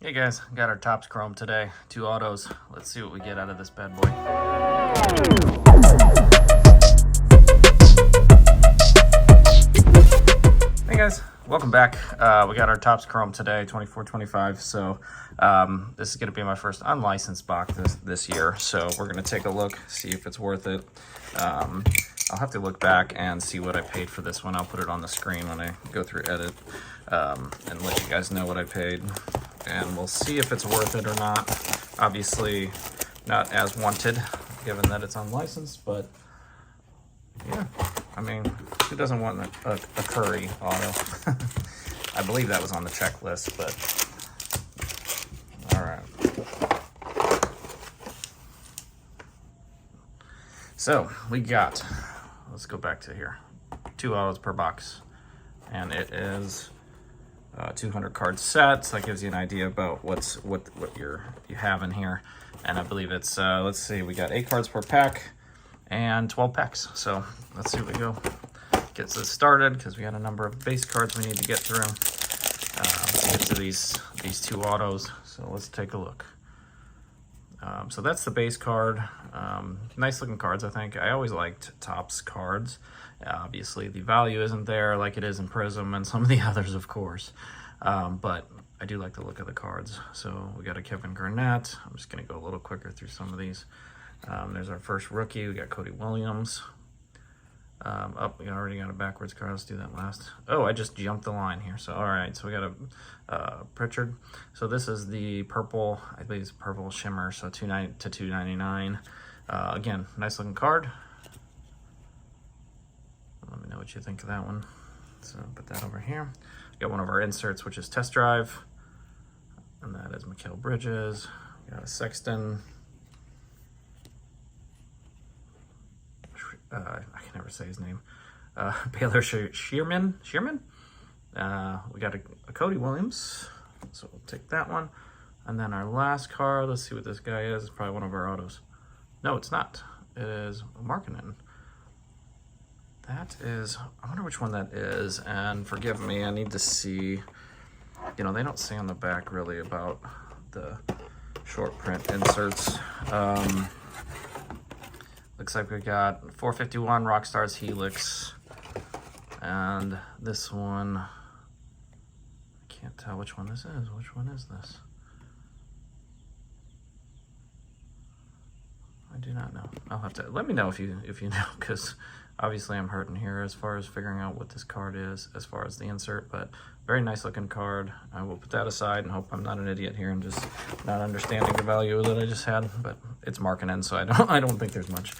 Hey guys, got our Topps Chrome today. 2 autos. Let's see what we get out of this bad boy. Hey guys, welcome back. We got our Topps Chrome today, 24-25. So this is going to be my first unlicensed box this year. So we're going to take a look, see if it's worth it. I'll have to look back and see what I paid for this one. I'll put it on the screen when I go through edit and let you guys know what I paid. And we'll see if it's worth it or not. Obviously not as wanted given that it's unlicensed, but yeah, I mean, who doesn't want a Curry auto? I believe that was on the checklist, but all right. So we got, let's go back to here, 2 autos per box, and it is 200 card set. So that gives you an idea about what you have in here. And I believe it's let's see, we got 8 cards per pack and 12 packs. So let's see what we go. Gets us started because we got a number of base cards we need to get through to get to these 2 autos. So let's take a look. So that's the base card. Nice looking cards, I think. I always liked Topps cards. Obviously, the value isn't there like it is in Prism and some of the others, of course. But I do like the look of the cards. So we got a Kevin Garnett. I'm just going to go a little quicker through some of these. There's our first rookie. We got Cody Williams. We already got a backwards card. Let's do that last. Oh, I just jumped the line here. So, all right. So we got a Pritchard. So this is the purple, I believe it's purple shimmer. So $2.99 to $2.99. Again, nice looking card. Let me know what you think of that one. So put that over here. Got one of our inserts, which is Test Drive. And that is Mikal Bridges. Got a Sexton. I can never say his name. Baylor Shearman. We got a Cody Williams, so we'll take that one. And then our last card, let's see what this guy is. It's probably one of our autos. No, it's not. It is Markkanen. That is, I wonder which one that is. And forgive me, I need to see, you know, they don't say on the back really about the short print inserts. Looks like we got 451 Rockstars Helix, and this one, I can't tell which one this is. Which one is this? I do not know. I'll have to, let me know if you know, because obviously I'm hurting here as far as figuring out what this card is as far as the insert, but very nice looking card. I will put that aside and hope I'm not an idiot here and just not understanding the value that I just had, but it's Markkanen, so I don't think there's much,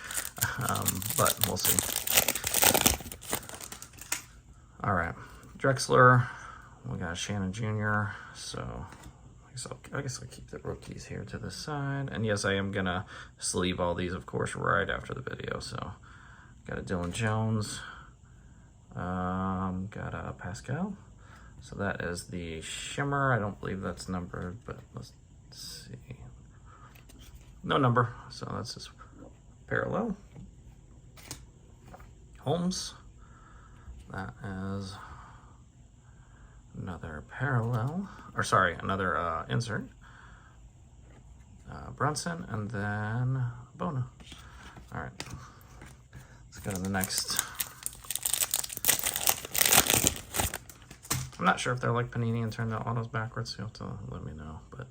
but we'll see. All right, Drexler, we got Shannon Jr., so I guess I'll keep the rookies here to the side. And yes, I am gonna sleeve all these, of course, right after the video. So got a Dylan Jones, got a Pascal. So that is the shimmer. I don't believe that's numbered, but let's see. No number, so that's just parallel. Holmes, that is another parallel, or sorry, another insert. Brunson, and then Bona. All right, let's go to the next. I'm not sure if they're like Panini and turn the autos backwards. You'll have to let me know, but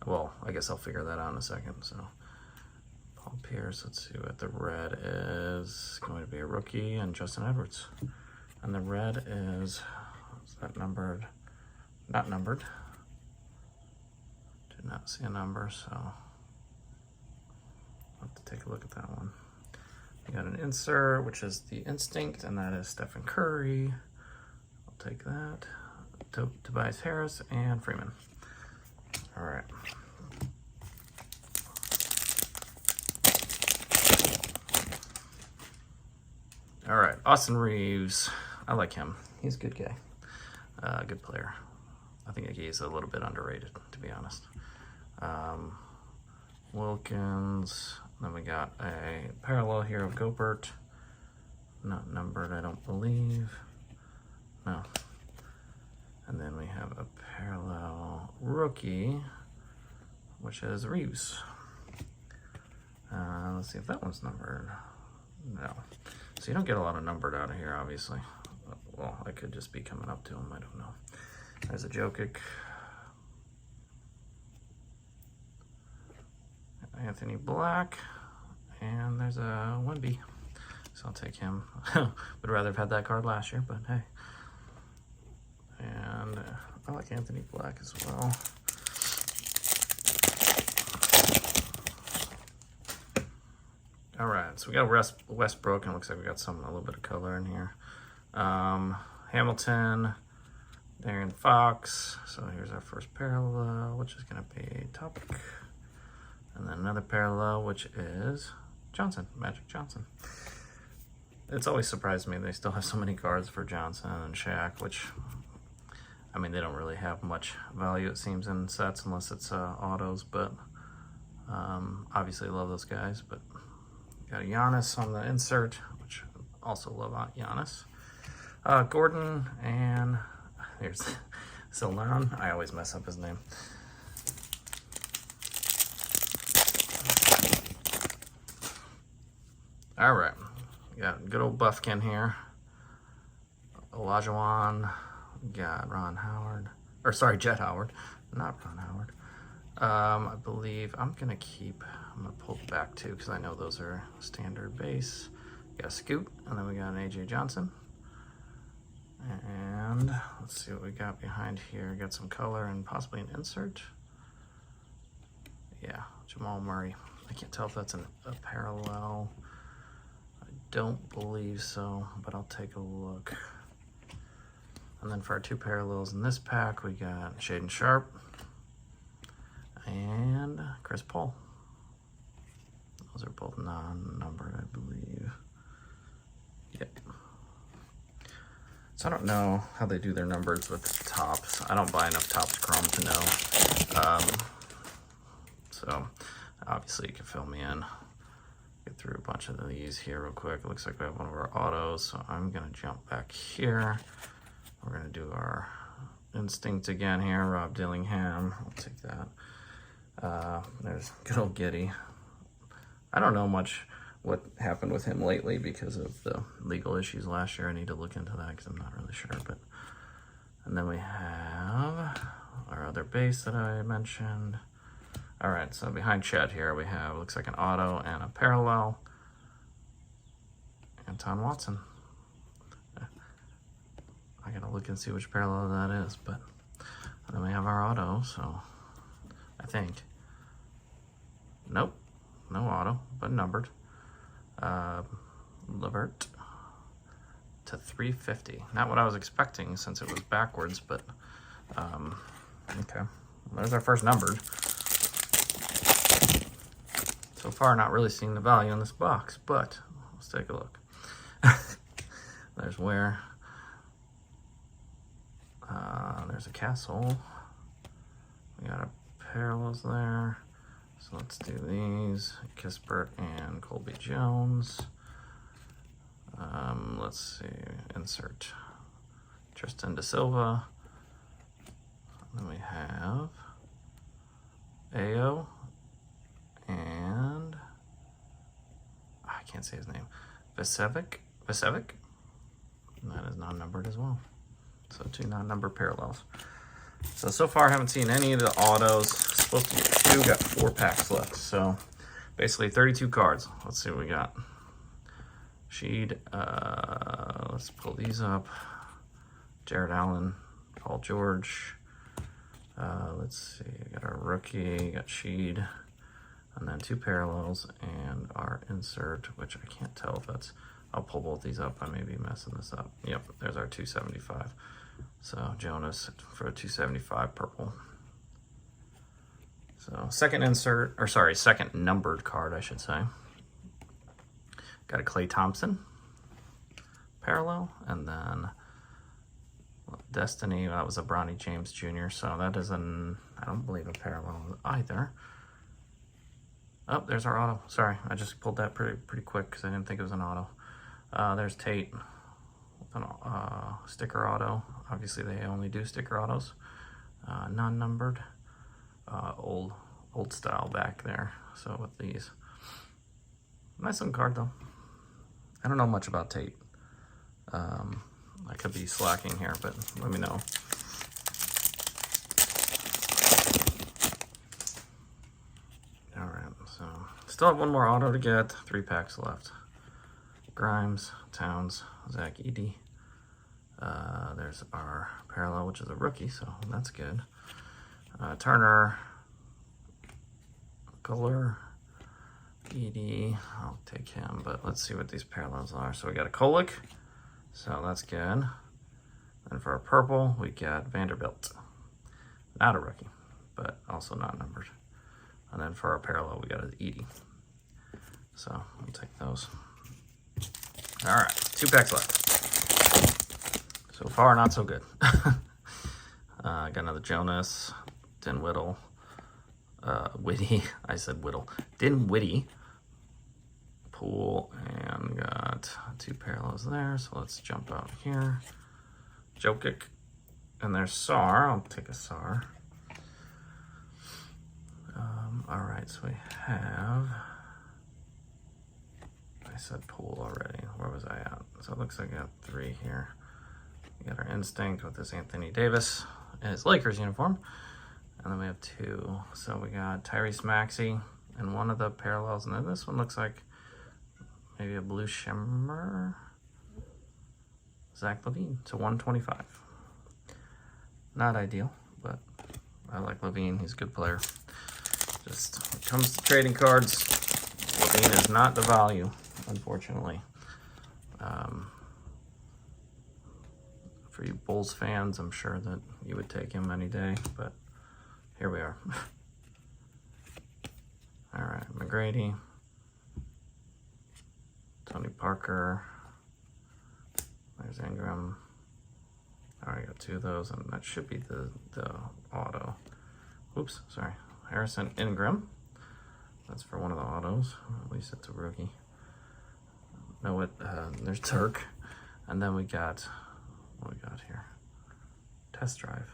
well, I guess I'll figure that out in a second. So Paul Pierce, let's see what the red is going to be, a rookie, and Justin Edwards. And the red is that numbered? Not numbered. Did not see a number, so I'll have to take a look at that one. We got an insert, which is the Instinct, and that is Stephen Curry. I'll take that. Tobias Harris and Freeman. All right. All right, Austin Reeves. I like him. He's a good guy. Good player. I think he's a little bit underrated, to be honest. Wilkins. Then we got a parallel here of Gobert. Not numbered, I don't believe. No. And then we have a parallel rookie, which is Reeves. Let's see if that one's numbered. No. So you don't get a lot of numbered out of here, obviously. Well, I could just be coming up to him. I don't know. There's a Jokic. Anthony Black. And there's a Wemby. So I'll take him. Would rather have had that card last year, but hey. And I like Anthony Black as well. All right, so we got Westbrook, and it looks like we got a little bit of color in here. Hamilton, Darren Fox. So here's our first parallel, which is going to be Topic. And then another parallel, which is Johnson, Magic Johnson. It's always surprised me they still have so many cards for Johnson and Shaq, which, I mean, they don't really have much value, it seems, in sets unless it's autos, but obviously I love those guys. But got a Giannis on the insert, which I also love Giannis. Gordon, and here's Silnan. I always mess up his name. All right, we got good old Buffkin here. Olajuwon, got Ron Howard, or sorry, Jet Howard, not Ron Howard. I believe I'm gonna pull it back too, because I know those are standard base. Got a Scoot, and then we got an AJ Johnson. And let's see what we got behind here. Got some color and possibly an insert. Yeah, Jamal Murray. I can't tell if that's a parallel. I don't believe so, but I'll take a look. And then for our two parallels in this pack, we got Shaedon Sharpe and Chris Paul. Those are both non-numbered, I believe. Yep. So I don't know how they do their numbers with tops. I don't buy enough Topps Chrome to know. So obviously you can fill me in. Get through a bunch of these here real quick. It looks like we have one of our autos, so I'm gonna jump back here. We're gonna do our Instinct again here, Rob Dillingham. I'll take that. There's good old Giddey. I don't know much what happened with him lately because of the legal issues last year. I need to look into that because I'm not really sure. And then we have our other base that I mentioned. All right, so behind Chet here we have, looks like an auto and a parallel. Anton Watson. I gotta look and see which parallel that is, but and then we have our auto, so I think. Nope, no auto, but numbered. Levert to 350. Not what I was expecting since it was backwards, but okay. Well, there's our first numbered. So far, not really seeing the value in this box, but let's take a look. There's where. There's a Castle. We got a parallels there. So let's do these. Kispert and Colby Jones. Let's see. Insert Tristan da Silva. Then we have Ayo and I can't say his name. Vasevic. And that is non-numbered as well. So two non-numbered parallels. So far I haven't seen any of the autos. Supposed to get two, got 4 packs left. So basically 32 cards. Let's see what we got. Sheed, let's pull these up. Jared Allen, Paul George. Let's see, we got our rookie, got Sheed, and then 2 parallels and our insert, which I can't tell if that's, I'll pull both these up. I may be messing this up. Yep, there's our 275. So Jonas for a 275 purple. So second insert, or sorry, second numbered card, I should say. Got a Klay Thompson parallel, and then Destiny, that was a Bronny James Jr., so that is I don't believe a parallel either. Oh, there's our auto. Sorry, I just pulled that pretty quick because I didn't think it was an auto. There's Tate with an sticker auto. Obviously, they only do sticker autos. non-numbered, old style back there. So with these, nice looking card though. I don't know much about Tate. I could be slacking here, but let me know. All right, so still have one more auto to get. 3 packs left. Grimes, Towns, Zach Edey. There's our parallel, which is a rookie, so that's good. Turner, Kohler, Edey. I'll take him, but let's see what these parallels are. So we got a Kolek, so that's good. And for our purple, we got Vanderbilt. Not a rookie, but also not numbered. And then for our parallel, we got an Edey. So I'll take those. All right, 2 packs left. So far, not so good. Got another Jonas, Dinwiddie, Whitty. I said Whittle. Dinwiddie, Poole, and got 2 parallels there. So let's jump out here. Jokic, and there's Sar. I'll take a Sar. All right, so we have. I said Poole already. Where was I at? So it looks like I got 3 here. We got our Instinct with this Anthony Davis in his Lakers uniform. And then we have 2. So we got Tyrese Maxey and one of the parallels. And then this one looks like maybe a blue shimmer. Zach LaVine to 125. Not ideal, but I like LaVine. He's a good player. Just when it comes to trading cards, LaVine is not the value, unfortunately. For you Bulls fans, I'm sure that you would take him any day, but here we are. All right, McGrady, Tony Parker, there's Ingram. I already got 2 of those, and that should be the auto. Oops, sorry. Harrison Ingram. That's for one of the autos. At least it's a rookie. No, there's Turk. And then we got, what we got here? Test drive.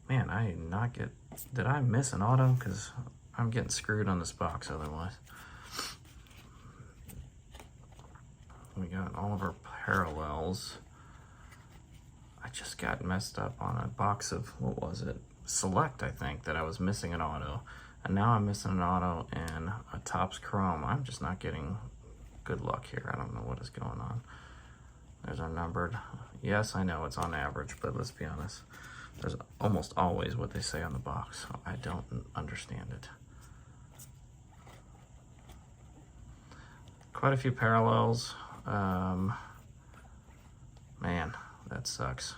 Man, did I miss an auto? Because I'm getting screwed on this box otherwise. We got all of our parallels. I just got messed up on a box of, what was it? Select, I think, that I was missing an auto. And now I'm missing an auto and a Topps Chrome. I'm just not getting good luck here. I don't know what is going on. There's our numbered. Yes, I know it's on average, but let's be honest. There's almost always what they say on the box. So I don't understand it. Quite a few parallels. Man, that sucks.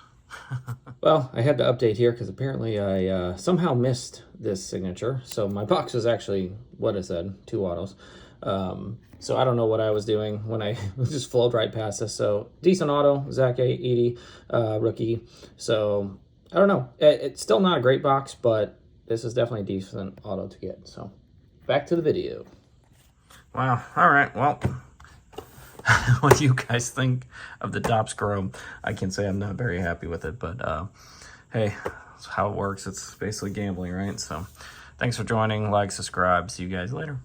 Well, I had to update here because apparently I somehow missed this signature. So my box was actually what I said, 2 autos. So I don't know what I was doing when I just flowed right past this. So decent auto, Zach Edey, rookie. So I don't know. It's still not a great box, but this is definitely a decent auto to get. So back to the video. Wow. All right. Well, what do you guys think of the Topps Chrome? I can say I'm not very happy with it, but hey, that's how it works. It's basically gambling, right? So thanks for joining. Like, subscribe. See you guys later.